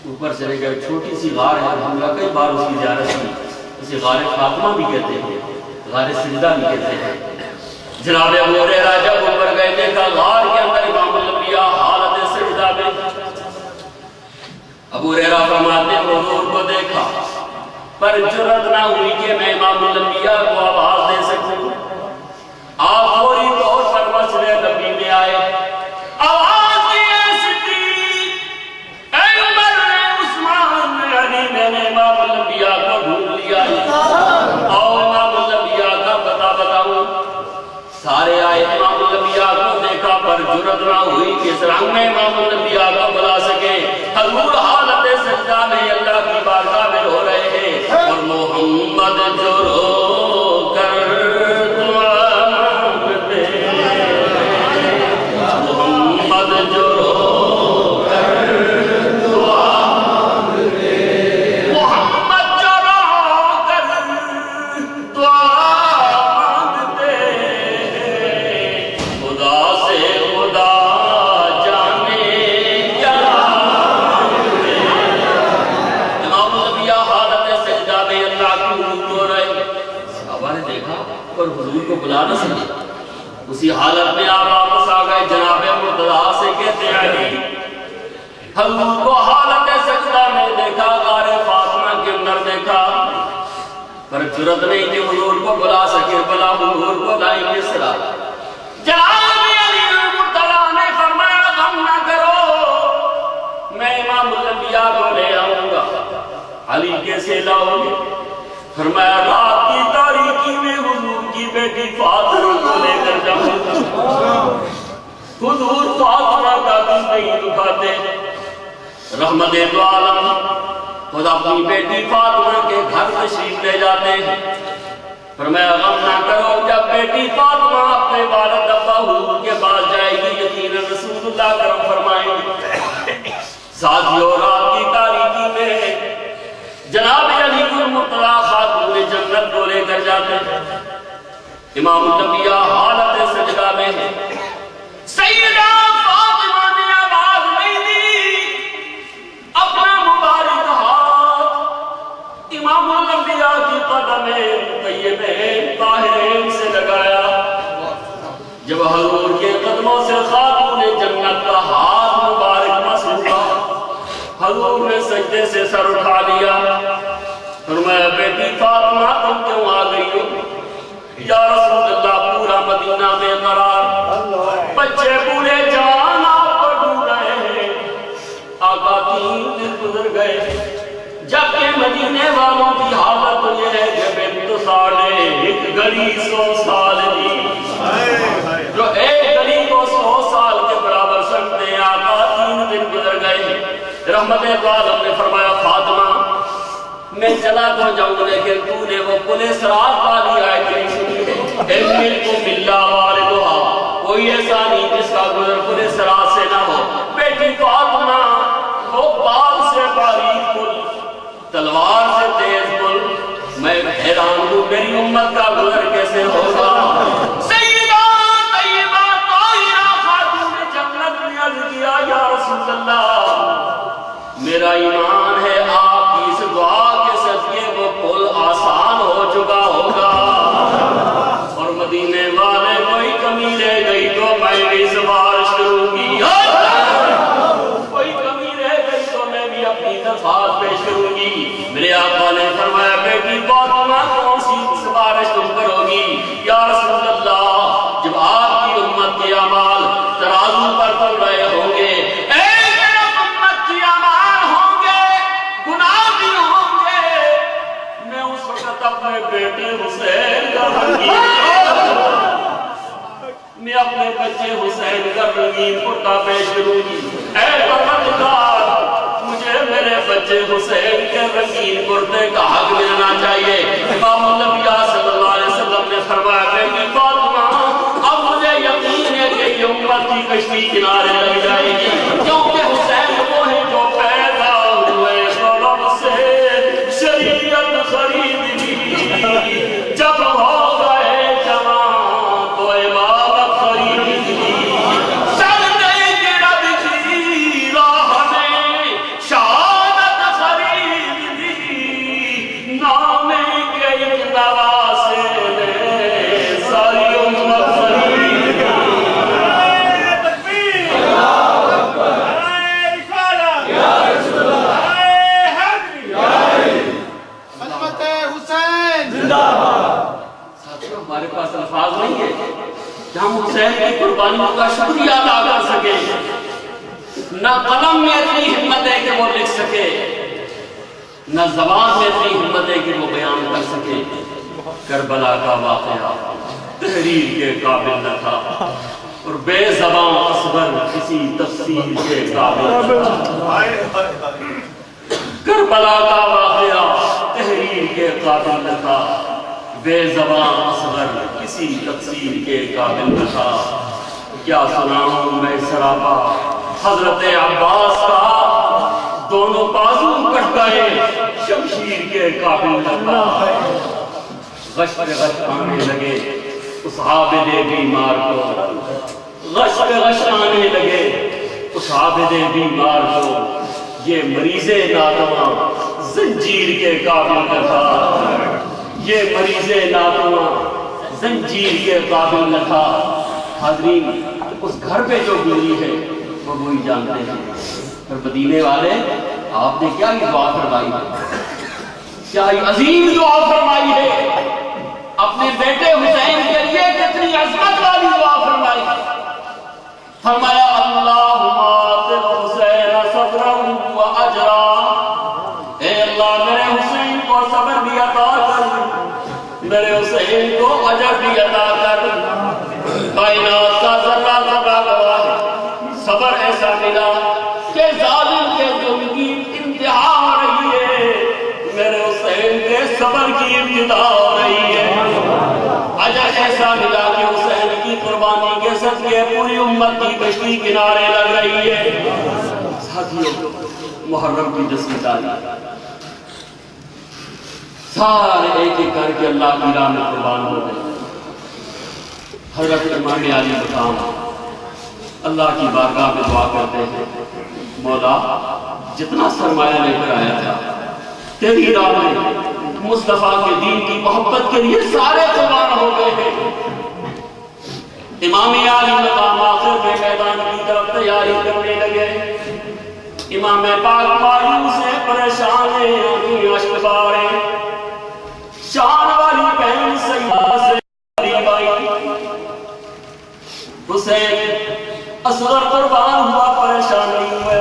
اوپر چلے گئے، چھوٹی سی غار ہے، ہم نے کئی بار اس کی زیارت کی، اسے غار فاطمہ بھی کہتے ہیں، غار سجدہ بھی کہتے ہیں۔ جناب ابو ہریرہ جب اوپر گئے دیکھا غار کے اندر امام الانبیاء حالت سجدہ میں۔ ابو ہریرہ فرماتے ہیں حضور کو دیکھا پر جرأت نہ ہوئی کہ میں امام الانبیاء کو آواز دے سکوں۔ آپ فوری طور پر مسجد نبی میں آئے، آواز دیے صدیق، اے عمر نے، عثمان نے، علی میں نے امام الانبیاء کو ڈھونڈ لیا ہے، اور امام الانبیاء کا پتہ بتاؤں۔ سارے آئے، امام الانبیاء کو دیکھا پر جرأت نہ ہوئی کہ اس رنگ میں امام الانبیاء کو بلا سکے۔ حضور حالت سجدہ میں اللہ کی بارگاہ میں رو رہے ہیں، اور محمد جو رو کر دعا مانگتے، محمد جو رو کر دعا مانگتے، محمد جو رو کر دعا مانگتے، خدا سے خدا جانے کیا مانگتے۔ امام الانبیاء حالت سجدہ میں اللہ کی حضور رو رہے، صحابہ نے دیکھا پر حضور کو بلا نہ سکے۔ اسی حالت میں آپ واپس آ گئے، جناب مرتضیٰ سے کہتے ہیں علی، حضور کو حالت سجدہ میں دیکھا، غار فاطمہ کے اندر دیکھا، پر جرأت نہیں کہ حضور کو بلا سکے، بلا حضور کو لائیں کس طرح۔ جناب علی مرتضیٰ نے فرمایا غم نہ کرو، میں امام الانبیاء کو لے آؤں گا۔ علی کیسے لاؤ گے؟ فرمایا رات کی تاریکی میں حضور کی بیٹی فاطمہ کو لے کر جاؤں۔ حضور فاطمہ کا دل نہیں دکھاتے، رحمت دو عالم خود اپنی بیٹی فاطمہ کے گھر تشریف لے جاتے ہیں۔ فرمایا غم نہ کرو، جب بیٹی فاطمہ اپنے والد ابا حضور کے پاس جائے گی یقیناً رسول اللہ کرم فرمائیں گے۔ ساتھیوں رات کی تاریکی میں جناب علی المرتضیٰ خاتون جنت کو لے کر جاتے ہیں۔ امام الانبیاء حالت سجدہ میں ہے، سیدہ فاطمہ نے آواز نہیں دی، اپنا مبارک ہاتھ امام الانبیاء کی قدم طیبین طاہرین سے لگایا۔ جب حضور کے قدموں سے خاتون جنت کا ہاتھ مبارک مس ہوا، حضور نے سجدے سے سر اٹھا لیا، فرمایا بیٹی فاطمہ تم کیوں آ گئی ہو؟ یا رسول اللہ پورا مدینہ میں قرار، بچے بوڑھے جوان آپ کو ڈھونڈ رہے ہیں۔ آقا 3 دن گزر گئے، جبکہ مدینے والوں کی حالت یہ ہے کہ بنت 1.5 گھڑی 100 سال دی، جو ایک گھڑی کو 100 سال کے برابر سمجھتے ہیں۔ آقا 3 دن گزر گئے، رحمت دو عالم نے فرمایا فاطمہ میں چلا تو جاؤں لیکن تو نے وہ پولیس رات والی آیت نہیں سنی ہے، ملکم اللہ والدہا، کوئی ایسا نہیں جس کا گزر پولیس رات سے نہ ہو۔ بیٹی فاطمہ وہ بال سے باریک پل، تلوار سے تیز پل، میں حیران ہوں میری امت کا گزر کیسے ہوگا۔ سیدہ طیبہ طاہرہ خاتون جنت نے عرض کیا یا رسول اللہ میرا ایمان ہے آپ کی اس دعا کے صدقے وہ پل آسان ہو چکا ہوگا، اور مدینے والے کوئی کمی رہ گئی تو میں بھی سفارش کروں گی، کوئی کمی رہ گئی تو میں بھی اپنی درخواست پیش کروں گی۔ میرے آقا نے فرمایا بیٹی فاطمہ کون سی سفارش تم کرو گی؟ یا رسول اللہ جب آپ کی امت کے اعمال ترازو پر چل رہے ہوں گے، اپنے بیٹے حسین کا رنگین، میں اپنے بچے حسین کا رنگین کرتا پیش کروں گی۔ اے پروردگار مجھے میرے بچے حسین کے رنگین کرتے کا حق ملنا چاہیے۔ امام الانبیاء صلی اللہ علیہ وسلم نے فرمایا بیٹی فاطمہ اب مجھے یقین ہے کہ یہ امت کی کشتی کنارے لگ جائے گی، کیونکہ حسین وہ ہے جو پیدا ہوئے قلب سے شریعت خرید لی، جب ہو گئے جوان تو امامت خرید لی، سجدے گرد کی راہ میں شہادت کہ ہم حسین کی قربانیوں کا شکریہ ادا کر سکے. نہ قلم میں اتنی ہمت ہے کہ وہ لکھ سکے، نہ زبان میں اتنی ہمت ہے کہ وہ بیان کر سکے. کربلا کا واقعہ تحریر کے قابل نہ تھا اور بے زبان اصغر کسی تفسیر کے قابل نہ تھا. کربلا کا واقعہ تحریر کے قابل نہ تھا، بے زبان اصغر کسی تفسیر کے قابل نہ تھا. کیا سناؤں میں سراپا حضرت عباس کا، دونوں بازو کٹ گئے شمشیر کے قابل نہ تھا. غش پہ غش آنے لگے اس عابد بیمار کو، غش پہ غش آنے لگے اس عابد بیمار کو. یہ مریض ناتواں زنجیر کے قابل نہ تھا، یہ مریض ناتواں زنجیر کے قابل نہ تھا. حاضرین، اس گھر پہ جو گزری ہے وہ وہی جانتے ہیں. اور مدینے والے، آپ نے کیا یہ دعا فرمائی ہے، کیا یہ عظیم دعا فرمائی ہے. اپنے بیٹے حسین کے لیے کتنی عظمت والی دعا فرمائی. فرمایا اللہم آتِ الحسین صبرا و اجرا، اے اللہ میرے حسین کو صبر بھی عطا کر، میرے حسین کو اجر بھی عطا کر. کائنات کا ذرہ ذرہ گواہ ہے، صبر ایسا ملا کہ ظالم کے ظلم کی انتہا ہو رہی ہے، میرے حسین کے صبر کی ابتدا ہو رہی ہے. اجر ایسا ملا کہ حسین کی قربانی کے صدقے پوری امت کی کشتی کنارے لگ رہی ہے. ساتھیوں، محرم کی 10ویں تاریخ سارے ایک ایک کر کے اللہ کی راہ میں قربان ہو گئے. حضرت امام علی مقام اللہ کی بارگاہ میں دعا کرتے ہیں، مولا جتنا سرمایہ لے کر آیا تھا تیری راہ میں مصطفیٰ کے دین کی محبت کے لیے سارے قربان ہو گئے ہیں. امام علی مقام آخر میں میدان کی طرف تیاری کرنے لگے. امام پاک مایوس سے پریشان ہیں، آنکھیں اشک بارے. شان والی بہن سیدہ سے قریب آئی. حسین اصغر قربان ہوا، پریشان نہیں ہوئے.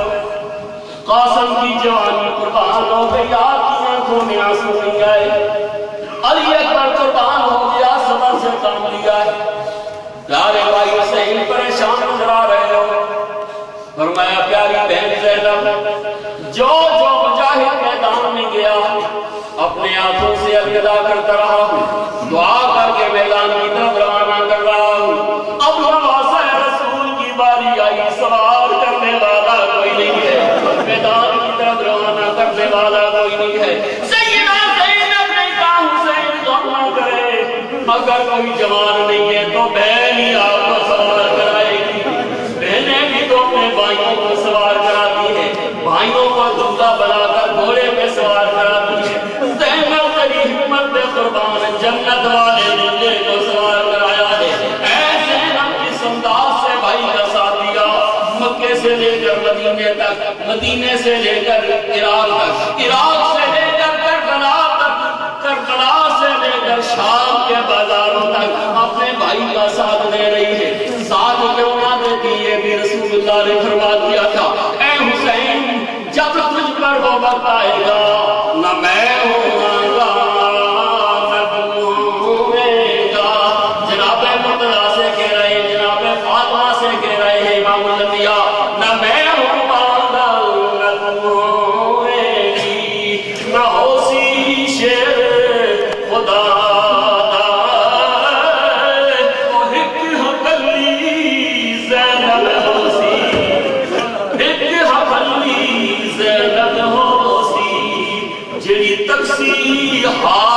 قاسم کی جوانی قربان ہو گئی، آپ کی آنکھوں میں آنسو نہیں آئے. علی اکبر قربان ہو گیا، صبر سے کام لیا. پیارے بھائی حسین پریشان نظر آ رہے ہو. فرمایا پیاری بہن زینب، جو جو مجاہد میدان میں گیا اپنے ہاتھوں سے الوداع کرتا رہا ہوں، دعا کر کے میدان کی طرف روانہ کر رہا ہوں. اب نواسہ رسول کی باری آئی، سوار کرنے والا کوئی نہیں ہے، میدان کی طرف روانہ کرنے والا کوئی نہیں ہے. سیدہ زینب نے کہا حسین غم نہ کرے، اگر کوئی جوان نہیں ہے تو بہن ہی آپ کو سوار کرائے گی. بہنیں بھی تو اپنے بھائیوں کو سوار کراتی ہیں، بھائیوں کو دلہا بنا کر گھوڑے پہ سوار کراتی ہیں. زینب تیری ہمت پہ قربان جنت والے دلہے کو سوار کرایا ہے. اے زینب کس انداز سے بھائی کا ساتھ دیا، مکے سے لے کر مدینے تک، مدینے سے لے کر عراق تک، عراق سے لے کر کربلا تک، کربلا سے لے کر شام کے بازاروں تک اپنے بھائی کا ساتھ دے رہی ہے. ساتھ کیوں نہ دیتی، یہ بھی رسول اللہ نے فرما دیا تھا. اے حسین جب تجھ پر وہ وقت آئے گا، نہ میں ہوں گا نہ تو ہوئے گا. جناب مرتضیٰ سے کہہ رہے ہیں، جناب فاطمہ سے کہہ رہے ہیں امام الانبیاء، نہ میں ہوں گا نہ تو ہوئے گی، نہ ہوسی شیر خدا ہاں